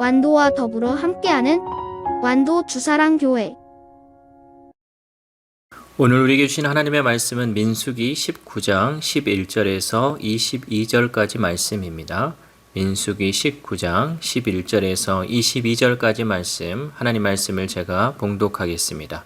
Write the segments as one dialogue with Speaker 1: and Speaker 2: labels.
Speaker 1: 완도와 더불어 함께하는 완도 주사랑교회.
Speaker 2: 오늘 우리에게 주신 하나님의 말씀은 민수기 19장 11절에서 22절까지 말씀입니다. 민수기 19장 11절에서 22절까지 말씀, 하나님 말씀을 제가 봉독하겠습니다.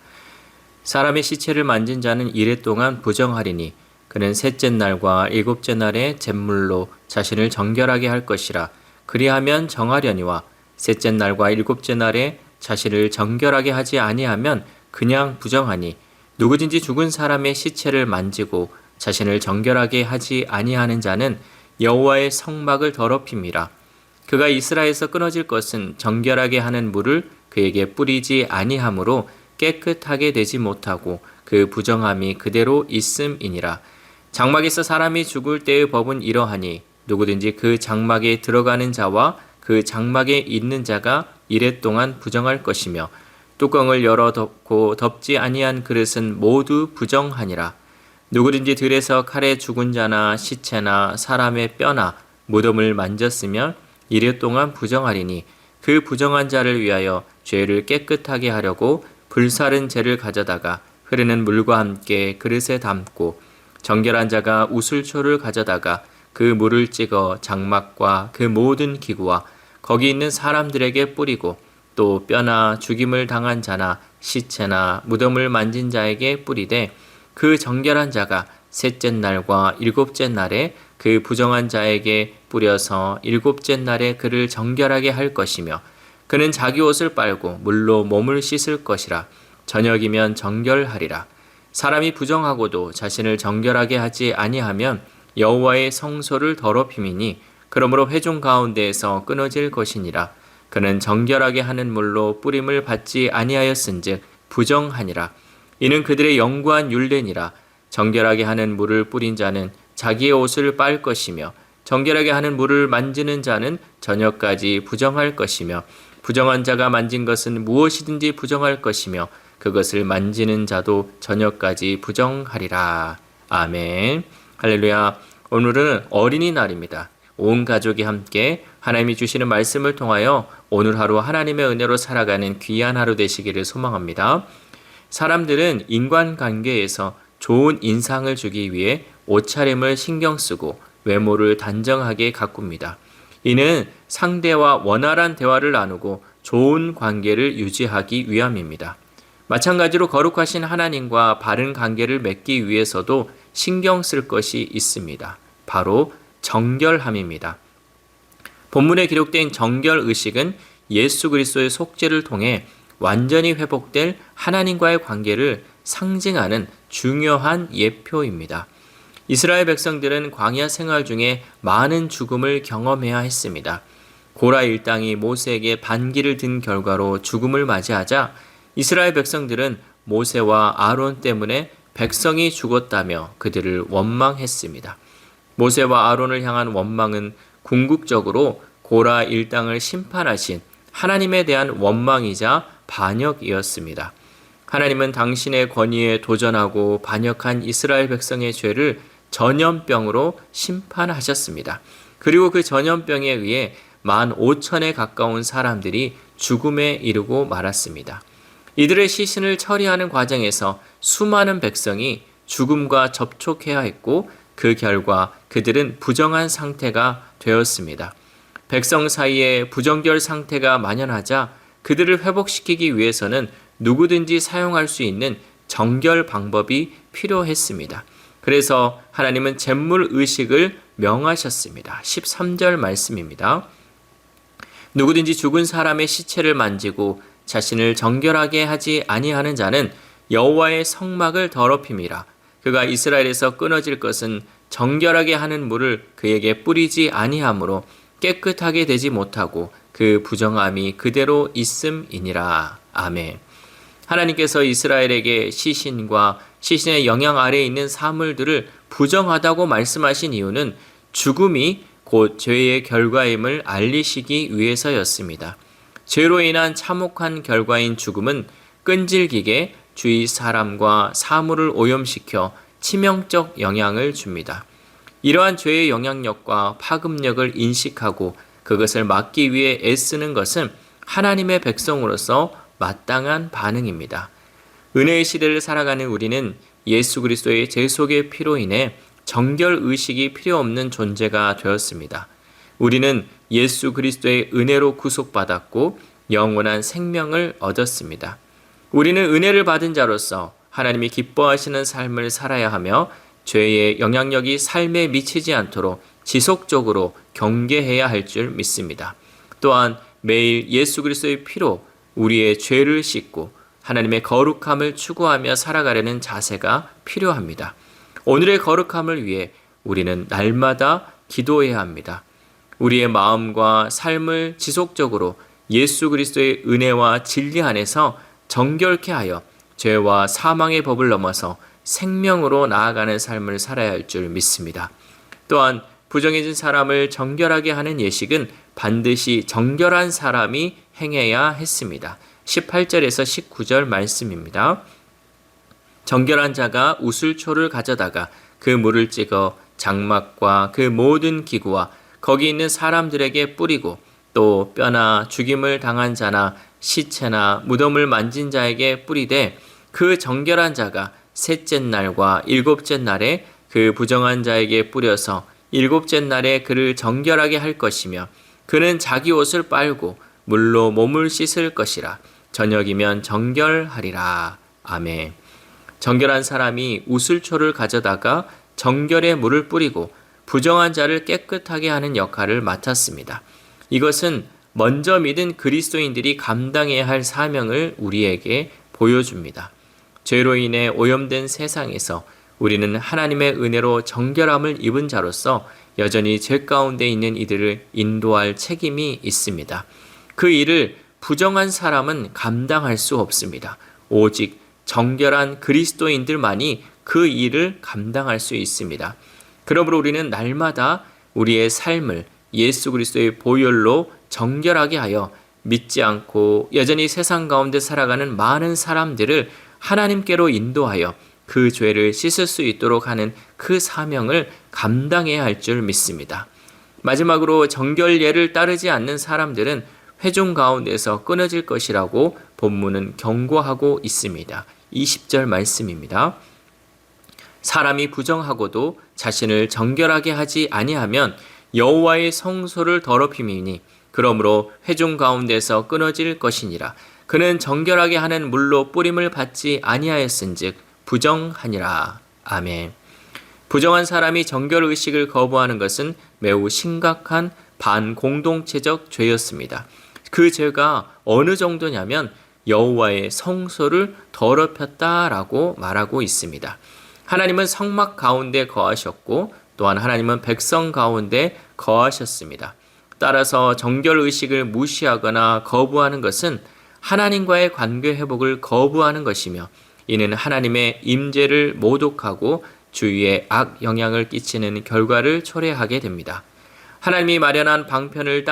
Speaker 2: 사람의 시체를 만진 자는 이레 동안 부정하리니 그는 셋째 날과 일곱째 날에 잿물로 자신을 정결하게 할 것이라. 그리하면 정하려니와 셋째 날과 일곱째 날에 자신을 정결하게 하지 아니하면 그냥 부정하니 누구든지 죽은 사람의 시체를 만지고 자신을 정결하게 하지 아니하는 자는 여호와의 성막을 더럽힘이라. 그가 이스라엘에서 끊어질 것은 정결하게 하는 물을 그에게 뿌리지 아니하므로 깨끗하게 되지 못하고 그 부정함이 그대로 있음이니라. 장막에서 사람이 죽을 때의 법은 이러하니 누구든지 그 장막에 들어가는 자와 그 장막에 있는 자가 이레 동안 부정할 것이며 뚜껑을 열어 덮고 덮지 아니한 그릇은 모두 부정하니라. 누구든지 들에서 칼에 죽은 자나 시체나 사람의 뼈나 무덤을 만졌으면 이레 동안 부정하리니 그 부정한 자를 위하여 죄를 깨끗하게 하려고 불사른 재를 가져다가 흐르는 물과 함께 그릇에 담고 정결한 자가 우슬초를 가져다가 그 물을 찍어 장막과 그 모든 기구와 거기 있는 사람들에게 뿌리고 또 뼈나 죽임을 당한 자나 시체나 무덤을 만진 자에게 뿌리되 그 정결한 자가 셋째 날과 일곱째 날에 그 부정한 자에게 뿌려서 일곱째 날에 그를 정결하게 할 것이며 그는 자기 옷을 빨고 물로 몸을 씻을 것이라. 저녁이면 정결하리라. 사람이 부정하고도 자신을 정결하게 하지 아니하면 여호와의 성소를 더럽힘이니 그러므로 회중 가운데에서 끊어질 것이니라. 그는 정결하게 하는 물로 뿌림을 받지 아니하였은즉 부정하니라. 이는 그들의 영구한 율례니라. 정결하게 하는 물을 뿌린 자는 자기의 옷을 빨 것이며 정결하게 하는 물을 만지는 자는 저녁까지 부정할 것이며 부정한 자가 만진 것은 무엇이든지 부정할 것이며 그것을 만지는 자도 저녁까지 부정하리라. 아멘. 할렐루야. 오늘은 어린이날입니다. 온 가족이 함께 하나님이 주시는 말씀을 통하여 오늘 하루 하나님의 은혜로 살아가는 귀한 하루 되시기를 소망합니다. 사람들은 인간관계에서 좋은 인상을 주기 위해 옷차림을 신경 쓰고 외모를 단정하게 가꿉니다. 이는 상대와 원활한 대화를 나누고 좋은 관계를 유지하기 위함입니다. 마찬가지로 거룩하신 하나님과 바른 관계를 맺기 위해서도 신경 쓸 것이 있습니다. 바로 정결함입니다. 본문에 기록된 정결의식은 예수 그리스도의 속죄를 통해 완전히 회복될 하나님과의 관계를 상징하는 중요한 예표입니다. 이스라엘 백성들은 광야 생활 중에 많은 죽음을 경험해야 했습니다. 고라 일당이 모세에게 반기를 든 결과로 죽음을 맞이하자 이스라엘 백성들은 모세와 아론 때문에 백성이 죽었다며 그들을 원망했습니다. 모세와 아론을 향한 원망은 궁극적으로 고라 일당을 심판하신 하나님에 대한 원망이자 반역이었습니다. 하나님은 당신의 권위에 도전하고 반역한 이스라엘 백성의 죄를 전염병으로 심판하셨습니다. 그리고 그 전염병에 의해 15,000에 가까운 사람들이 죽음에 이르고 말았습니다. 이들의 시신을 처리하는 과정에서 수많은 백성이 죽음과 접촉해야 했고 그 결과 그들은 부정한 상태가 되었습니다. 백성 사이에 부정결 상태가 만연하자 그들을 회복시키기 위해서는 누구든지 사용할 수 있는 정결 방법이 필요했습니다. 그래서 하나님은 잿물 의식을 명하셨습니다. 13절 말씀입니다. 누구든지 죽은 사람의 시체를 만지고 자신을 정결하게 하지 아니하는 자는 여호와의 성막을 더럽힘이라. 그가 이스라엘에서 끊어질 것은 정결하게 하는 물을 그에게 뿌리지 아니하므로 깨끗하게 되지 못하고 그 부정함이 그대로 있음이니라. 아멘. 하나님께서 이스라엘에게 시신과 시신의 영향 아래에 있는 사물들을 부정하다고 말씀하신 이유는 죽음이 곧 죄의 결과임을 알리시기 위해서였습니다. 죄로 인한 참혹한 결과인 죽음은 끈질기게 주위 사람과 사물을 오염시켜 치명적 영향을 줍니다. 이러한 죄의 영향력과 파급력을 인식하고 그것을 막기 위해 애쓰는 것은 하나님의 백성으로서 마땅한 반응입니다. 은혜의 시대를 살아가는 우리는 예수 그리스도의 제속의 피로 인해 정결 의식이 필요 없는 존재가 되었습니다. 우리는 예수 그리스도의 은혜로 구속받았고 영원한 생명을 얻었습니다. 우리는 은혜를 받은 자로서 하나님이 기뻐하시는 삶을 살아야 하며 죄의 영향력이 삶에 미치지 않도록 지속적으로 경계해야 할 줄 믿습니다. 또한 매일 예수 그리스도의 피로 우리의 죄를 씻고 하나님의 거룩함을 추구하며 살아가려는 자세가 필요합니다. 오늘의 거룩함을 위해 우리는 날마다 기도해야 합니다. 우리의 마음과 삶을 지속적으로 예수 그리스도의 은혜와 진리 안에서 정결케 하여 죄와 사망의 법을 넘어서 생명으로 나아가는 삶을 살아야 할 줄 믿습니다. 또한 부정해진 사람을 정결하게 하는 예식은 반드시 정결한 사람이 행해야 했습니다. 18절에서 19절 말씀입니다. 정결한 자가 우슬초를 가져다가 그 물을 찍어 장막과 그 모든 기구와 거기 있는 사람들에게 뿌리고 또 뼈나 죽임을 당한 자나 시체나 무덤을 만진 자에게 뿌리되 그 정결한 자가 셋째 날과 일곱째 날에 그 부정한 자에게 뿌려서 일곱째 날에 그를 정결하게 할 것이며 그는 자기 옷을 빨고 물로 몸을 씻을 것이라. 저녁이면 정결하리라. 아멘. 정결한 사람이 우슬초를 가져다가 정결의 물을 뿌리고 부정한 자를 깨끗하게 하는 역할을 맡았습니다. 이것은 먼저 믿은 그리스도인들이 감당해야 할 사명을 우리에게 보여줍니다. 죄로 인해 오염된 세상에서 우리는 하나님의 은혜로 정결함을 입은 자로서 여전히 죄 가운데 있는 이들을 인도할 책임이 있습니다. 그 일을 부정한 사람은 감당할 수 없습니다. 오직 정결한 그리스도인들만이 그 일을 감당할 수 있습니다. 그러므로 우리는 날마다 우리의 삶을 예수 그리스도의 보혈로 정결하게 하여 믿지 않고 여전히 세상 가운데 살아가는 많은 사람들을 하나님께로 인도하여 그 죄를 씻을 수 있도록 하는 그 사명을 감당해야 할 줄 믿습니다. 마지막으로 정결예를 따르지 않는 사람들은 회중 가운데서 끊어질 것이라고 본문은 경고하고 있습니다. 20절 말씀입니다. 사람이 부정하고도 자신을 정결하게 하지 아니하면 여호와의 성소를 더럽힘이니 그러므로 회중 가운데서 끊어질 것이니라. 그는 정결하게 하는 물로 뿌림을 받지 아니하였은즉 부정하니라. 아멘. 부정한 사람이 정결의식을 거부하는 것은 매우 심각한 반공동체적 죄였습니다. 그 죄가 어느 정도냐면 여호와의 성소를 더럽혔다라고 말하고 있습니다. 하나님은 성막 가운데 거하셨고 또한 하나님은 백성 가운데 거하셨습니다. 따라서 정결의식을 무시하거나 거부하는 것은 하나님과의 관계 회복을 거부하는 것이며 이는 하나님의 임재를 모독하고 주위에 악 영향을 끼치는 결과를 초래하게 됩니다. 하나님이 마련한 방편을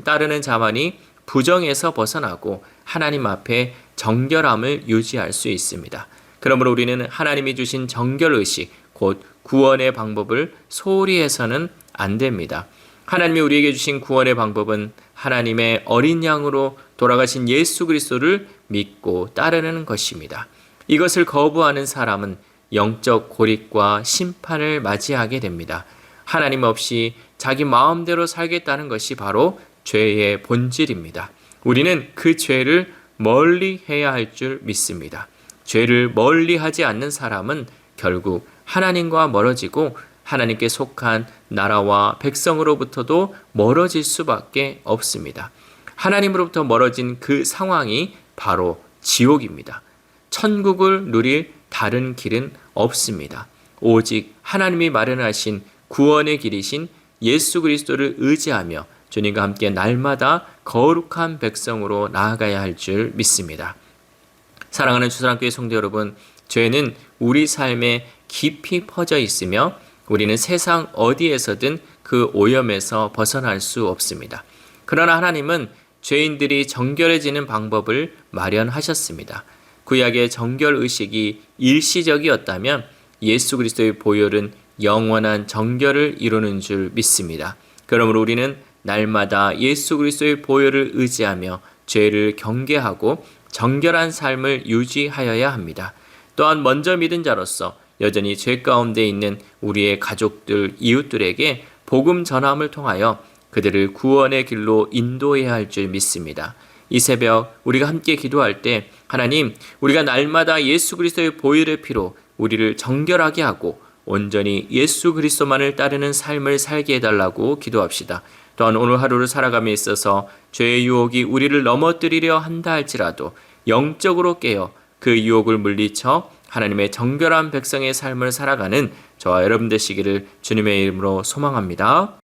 Speaker 2: 따르는 자만이 부정에서 벗어나고 하나님 앞에 정결함을 유지할 수 있습니다. 그러므로 우리는 하나님이 주신 정결의식, 곧 구원의 방법을 소홀히 해서는 안 됩니다. 하나님이 우리에게 주신 구원의 방법은 하나님의 어린 양으로 돌아가신 예수 그리스도를 믿고 따르는 것입니다. 이것을 거부하는 사람은 영적 고립과 심판을 맞이하게 됩니다. 하나님 없이 자기 마음대로 살겠다는 것이 바로 죄의 본질입니다. 우리는 그 죄를 멀리 해야 할 줄 믿습니다. 죄를 멀리 하지 않는 사람은 결국 하나님과 멀어지고 하나님께 속한 나라와 백성으로부터도 멀어질 수밖에 없습니다. 하나님으로부터 멀어진 그 상황이 바로 지옥입니다. 천국을 누릴 다른 길은 없습니다. 오직 하나님이 마련하신 구원의 길이신 예수 그리스도를 의지하며 주님과 함께 날마다 거룩한 백성으로 나아가야 할 줄 믿습니다. 사랑하는 주사랑교회 성도 여러분, 죄는 우리 삶에 깊이 퍼져 있으며 우리는 세상 어디에서든 그 오염에서 벗어날 수 없습니다. 그러나 하나님은 죄인들이 정결해지는 방법을 마련하셨습니다. 구약의 정결의식이 일시적이었다면 예수 그리스도의 보혈은 영원한 정결을 이루는 줄 믿습니다. 그러므로 우리는 날마다 예수 그리스도의 보혈을 의지하며 죄를 경계하고 정결한 삶을 유지하여야 합니다. 또한 먼저 믿은 자로서 여전히 죄 가운데 있는 우리의 가족들, 이웃들에게 복음 전함을 통하여 그들을 구원의 길로 인도해야 할 줄 믿습니다. 이 새벽 우리가 함께 기도할 때 하나님, 우리가 날마다 예수 그리스도의 보혈의 피로 우리를 정결하게 하고 온전히 예수 그리스도만을 따르는 삶을 살게 해달라고 기도합시다. 또한 오늘 하루를 살아감에 있어서 죄의 유혹이 우리를 넘어뜨리려 한다 할지라도 영적으로 깨어 그 유혹을 물리쳐 하나님의 정결한 백성의 삶을 살아가는 저와 여러분 되시기를 주님의 이름으로 소망합니다.